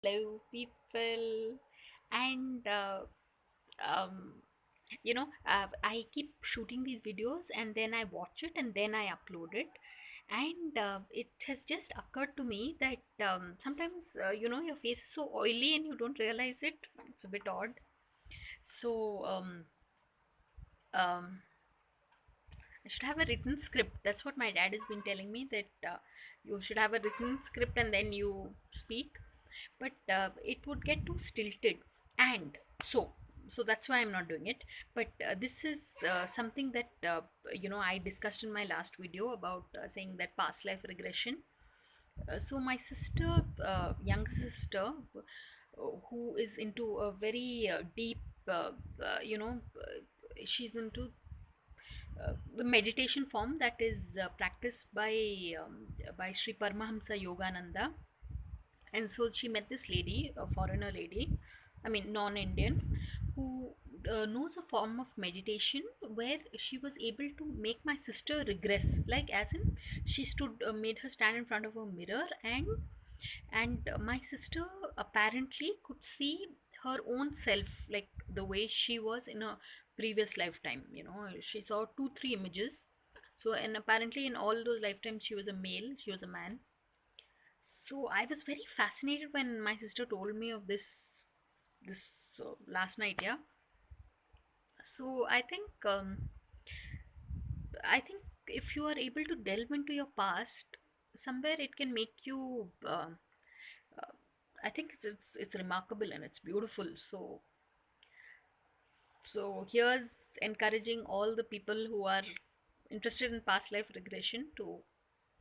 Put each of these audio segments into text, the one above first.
Hello, people, and um, I keep shooting these videos and then I watch it and then I upload it. And it has just occurred to me that sometimes, your face is so oily and you don't realize it. It's a bit odd. So, um, I should have a written script. That's what my dad has been telling me, that you should have a written script and then you speak. But it would get too stilted, and so that's why I'm not doing it. But this is something that I discussed in my last video about saying that past life regression. So my sister, young sister, who is into a very deep, she's into the meditation form that is practiced by Sri Paramahamsa Yogananda. And so she met this lady, a foreigner lady, I mean non-Indian, who knows a form of meditation where she was able to make my sister regress, like as in she stood made her stand in front of a mirror, and my sister apparently could see her own self, like the way she was in a previous lifetime. She saw two three images. So, and apparently in all those lifetimes she was a male, she was a man. So I was very fascinated when my sister told me of this last night. Yeah. So I think if you are able to delve into your past, somewhere it can make you. I think it's remarkable and it's beautiful. So here's encouraging all the people who are interested in past life regression to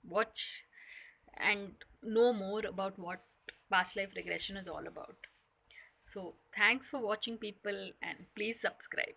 watch and know more about what past life regression is all about. So, thanks for watching, people, and please subscribe.